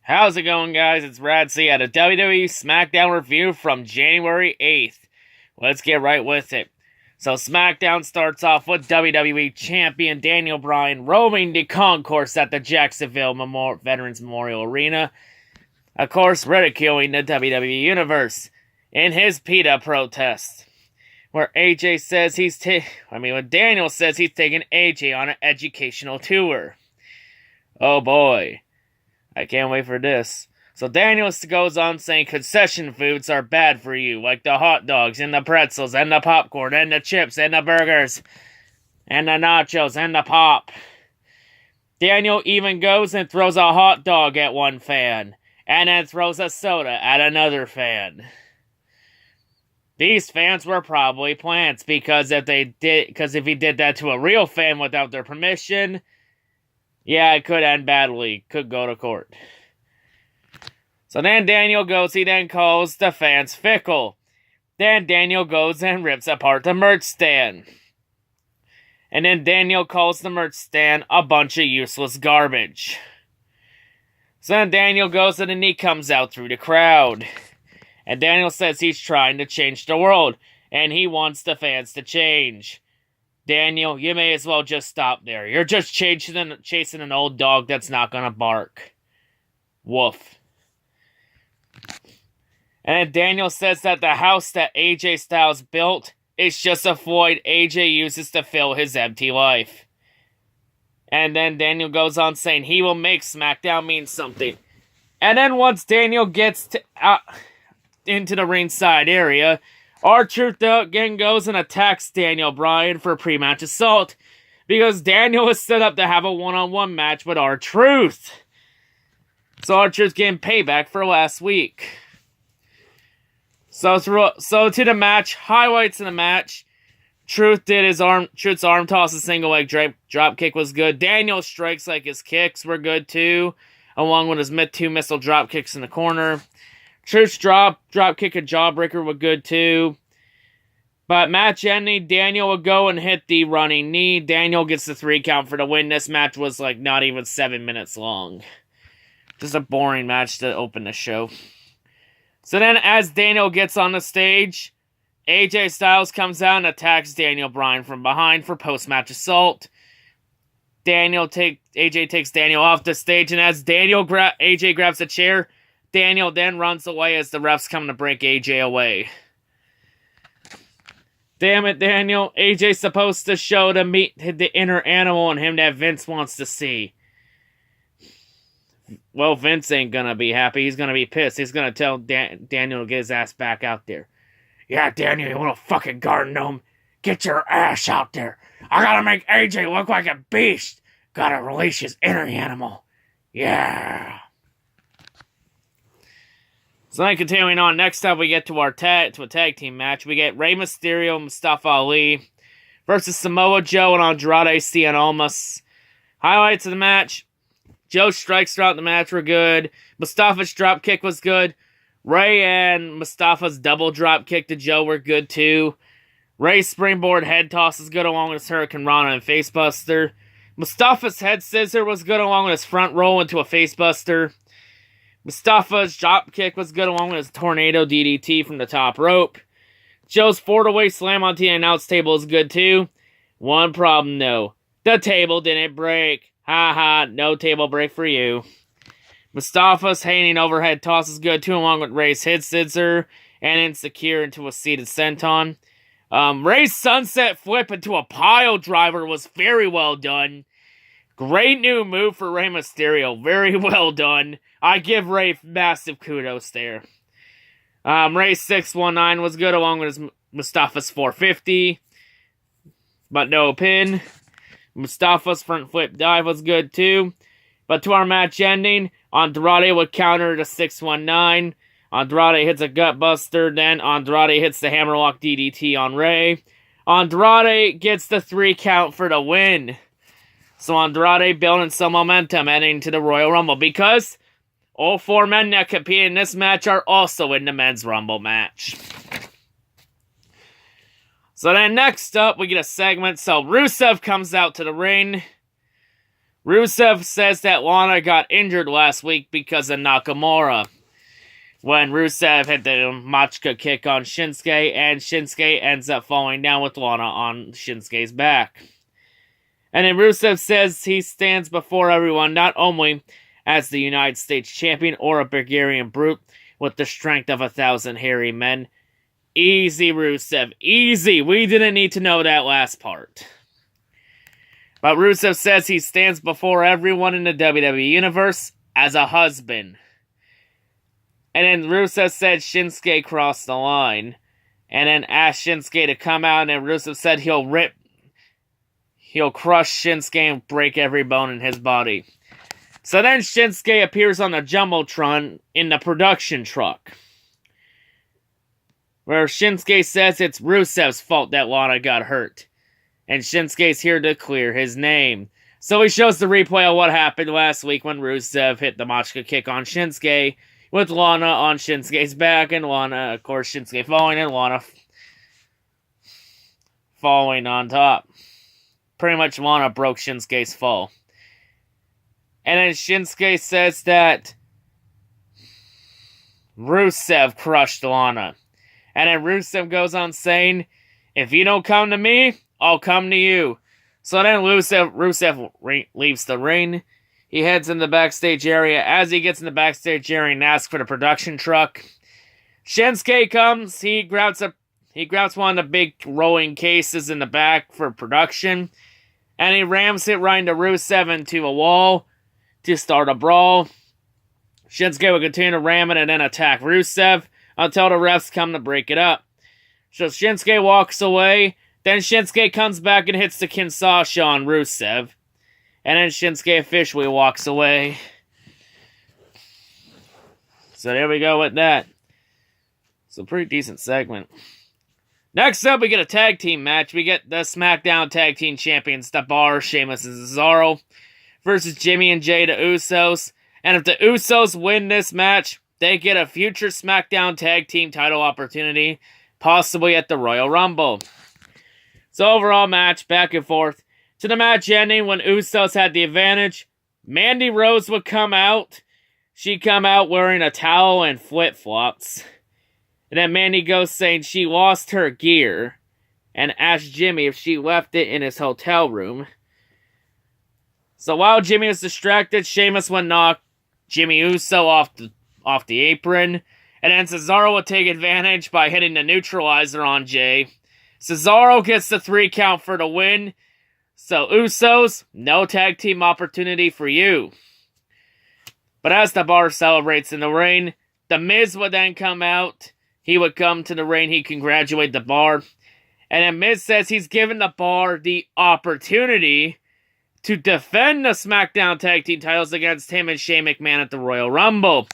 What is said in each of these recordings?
How's it going, guys? It's C-RadTV at a WWE Smackdown review from January 8th. Let's get right with it. So SmackDown starts off with WWE Champion Daniel Bryan roaming the concourse at the Jacksonville Veterans Memorial Arena. Of course, ridiculing the WWE Universe in his PETA protest. Where Daniel says he's taking AJ on an educational tour. Oh boy. I can't wait for this. So Daniel goes on saying concession foods are bad for you, like the hot dogs and the pretzels and the popcorn and the chips and the burgers and the nachos and the pop. Daniel even goes and throws a hot dog at one fan and then throws a soda at another fan. These fans were probably plants because if he did that to a real fan without their permission, yeah, it could end badly. Could go to court. So then Daniel goes, he then calls the fans fickle. Then Daniel goes and rips apart the merch stand. And then Daniel calls the merch stand a bunch of useless garbage. So then Daniel goes and he comes out through the crowd. And Daniel says he's trying to change the world. And he wants the fans to change. Daniel, you may as well just stop there. You're just chasing an old dog that's not gonna bark. Woof. And then Daniel says that the house that AJ Styles built is just a void AJ uses to fill his empty life. And then Daniel goes on saying he will make SmackDown mean something. And then once Daniel gets into the ringside area, R-Truth again goes and attacks Daniel Bryan for pre-match assault because Daniel was set up to have a one-on-one match with R-Truth. So R-Truth's getting payback for last week. So to the match, highlights in the match. Truth's arm toss, a single leg drop kick was good. Daniel's strikes like his kicks were good too, along with his two missile drop kicks in the corner. Truth's drop kick and jawbreaker were good too. But match ending, Daniel would go and hit the running knee. Daniel gets the 3 count for the win. This match was like not even 7 minutes long. Just a boring match to open the show. So then as Daniel gets on the stage, AJ Styles comes out and attacks Daniel Bryan from behind for post-match assault. AJ takes Daniel off the stage, and as AJ grabs a chair, Daniel then runs away as the refs come to break AJ away. Damn it, Daniel. AJ's supposed to show the inner animal in him that Vince wants to see. Well, Vince ain't gonna be happy. He's gonna be pissed. He's gonna tell Daniel to get his ass back out there. Yeah, Daniel, you little fucking garden gnome. Get your ass out there. I gotta make AJ look like a beast. Gotta release his inner animal. Yeah. So then continuing on, next up we get to a tag team match. We get Rey Mysterio and Mustafa Ali versus Samoa Joe and Andrade Cien Almas. Highlights of the match. Joe's strikes throughout the match were good. Mustafa's drop kick was good. Rey and Mustafa's double drop kick to Joe were good too. Rey's springboard head toss is good along with his Hurricane Rana and facebuster. Mustafa's head scissor was good along with his front roll into a facebuster. Mustafa's drop kick was good along with his tornado DDT from the top rope. Joe's forward-away slam onto the announce table is good too. One problem though. The table didn't break. Ha, no table break for you. Mustafa's hanging overhead toss is good too, along with Rey's head scissor and insecure into a seated senton. Rey's sunset flip into a pile driver was very well done. Great new move for Rey Mysterio. Very well done. I give Rey massive kudos there. Rey's 619 was good along with his Mustafa's 450. But no pin. Mustafa's front flip dive was good too. But to our match ending, Andrade would counter to 619. Andrade hits a gut buster. Then Andrade hits the hammerlock DDT on Rey. Andrade gets the 3 count for the win. So Andrade building some momentum heading to the Royal Rumble because all 4 men that compete in this match are also in the Men's Rumble match. So then next up, we get a segment. So Rusev comes out to the ring. Rusev says that Lana got injured last week because of Nakamura. When Rusev hit the Machka kick on Shinsuke, and Shinsuke ends up falling down with Lana on Shinsuke's back. And then Rusev says he stands before everyone not only as the United States champion or a Bulgarian brute with the strength of 1,000 hairy men. Easy, Rusev. Easy. We didn't need to know that last part. But Rusev says he stands before everyone in the WWE Universe as a husband. And then Rusev said Shinsuke crossed the line. And then asked Shinsuke to come out, and then Rusev said he'll crush Shinsuke and break every bone in his body. So then Shinsuke appears on the Jumbotron in the production truck, where Shinsuke says it's Rusev's fault that Lana got hurt. And Shinsuke's here to clear his name. So he shows the replay of what happened last week when Rusev hit the Machka kick on Shinsuke, with Lana on Shinsuke's back, and Lana, of course, Shinsuke falling, and Lana falling on top. Pretty much Lana broke Shinsuke's fall. And then Shinsuke says that Rusev crushed Lana. And then Rusev goes on saying, if you don't come to me, I'll come to you. So then Rusev leaves the ring. He heads in the backstage area. As he gets in the backstage area and asks for the production truck, Shinsuke comes. He grabs one of the big rolling cases in the back for production, and he rams it right into Rusev into a wall to start a brawl. Shinsuke will continue to ram it and then attack Rusev until the refs come to break it up. So Shinsuke walks away. Then Shinsuke comes back and hits the Kinshasa on Rusev. And then Shinsuke officially walks away. So there we go with that. It's a pretty decent segment. Next up, we get a tag team match. We get the SmackDown Tag Team Champions, The Bar, Sheamus, and Cesaro, versus Jimmy and Jay, the Usos. And if the Usos win this match, they get a future SmackDown Tag Team title opportunity, possibly at the Royal Rumble. So overall match, back and forth. To the match ending, when Usos had the advantage, Mandy Rose would come out. She'd come out wearing a towel and flip-flops. And then Mandy goes saying she lost her gear and asked Jimmy if she left it in his hotel room. So while Jimmy was distracted, Sheamus would knock Jimmy Uso off the apron. And then Cesaro would take advantage by hitting the neutralizer on Jay. Cesaro gets the 3 count for the win. So, Usos, no tag team opportunity for you. But as the Bar celebrates in the ring, The Miz would then come out. He would come to the ring. He'd congratulate the Bar. And then Miz says he's given the Bar the opportunity to defend the SmackDown Tag Team titles against him and Shane McMahon at the Royal Rumble.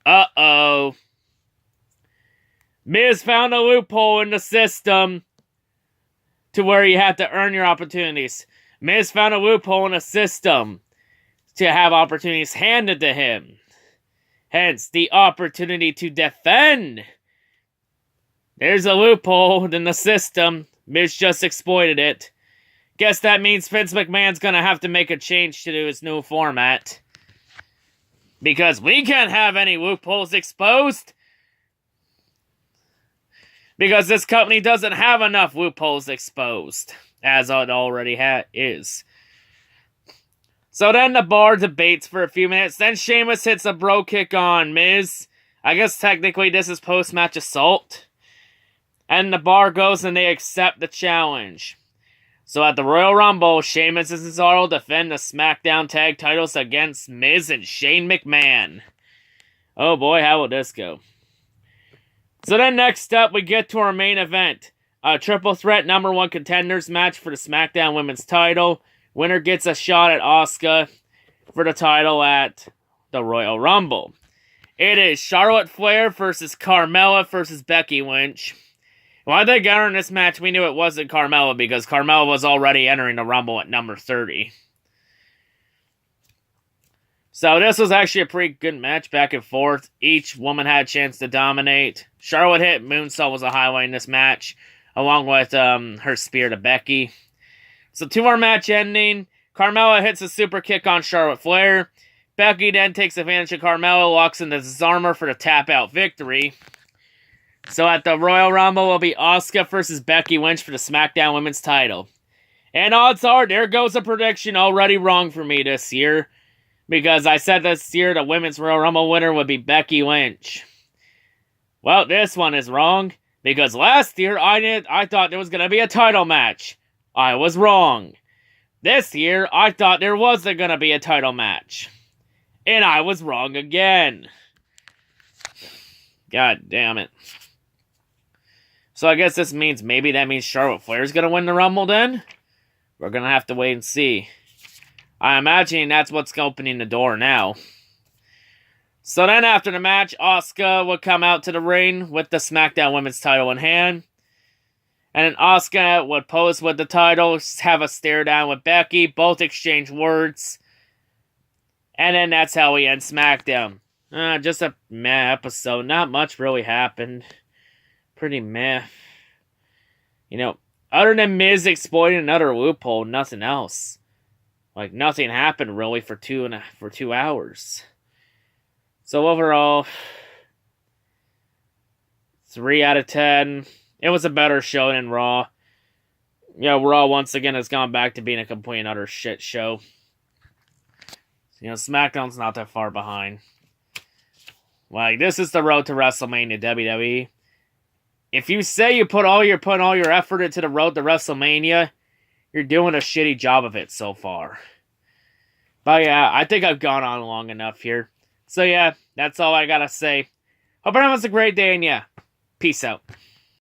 Uh-oh. Miz found a loophole in the system to where you have to earn your opportunities. Miz found a loophole in the system to have opportunities handed to him. Hence, the opportunity to defend. There's a loophole in the system. Miz just exploited it. Guess that means Vince McMahon's gonna have to make a change to his new format. Because we can't have any loopholes exposed. Because this company doesn't have enough loopholes exposed, as it already is. So then the Bar debates for a few minutes. Then Sheamus hits a bro kick on Miz. I guess technically this is post-match assault. And the Bar goes and they accept the challenge. So at the Royal Rumble, Sheamus and Cesaro defend the SmackDown Tag titles against Miz and Shane McMahon. Oh boy, how will this go? So then next up, we get to our main event. A triple threat number 1 contenders match for the SmackDown Women's title. Winner gets a shot at Asuka for the title at the Royal Rumble. It is Charlotte Flair versus Carmella versus Becky Lynch. When they got her in this match, we knew it wasn't Carmella because Carmella was already entering the Rumble at number 30. So this was actually a pretty good match, back and forth. Each woman had a chance to dominate. Charlotte hit Moonsault was a highlight in this match, along with her spear to Becky. So to our match ending, Carmella hits a super kick on Charlotte Flair. Becky then takes advantage of Carmella, locks in the disarmer for the tap-out victory. So at the Royal Rumble will be Asuka versus Becky Lynch for the SmackDown Women's title. And odds are, there goes a prediction already wrong for me this year. Because I said this year the Women's Royal Rumble winner would be Becky Lynch. Well, this one is wrong. Because last year, I thought there was going to be a title match. I was wrong. This year, I thought there wasn't going to be a title match. And I was wrong again. God damn it. So I guess this means maybe that means Charlotte Flair's going to win the Rumble then? We're going to have to wait and see. I imagine that's what's opening the door now. So then after the match, Asuka would come out to the ring with the SmackDown Women's title in hand. And then Asuka would pose with the title, have a stare down with Becky, both exchange words. And then that's how we end SmackDown. Just a meh episode. Not much really happened. Pretty meh. You know, other than Miz exploiting another loophole, nothing else. Like, nothing happened really for 2 hours. So overall, 3 out of 10. It was a better show than Raw. You know, Raw once again has gone back to being a complete and utter shit show. You know, SmackDown's not that far behind. Like, this is the road to WrestleMania, WWE. If you say you putting all your effort into the road to WrestleMania, you're doing a shitty job of it so far. But yeah, I think I've gone on long enough here. So yeah, that's all I gotta say. Hope everyone has a great day, and yeah, peace out.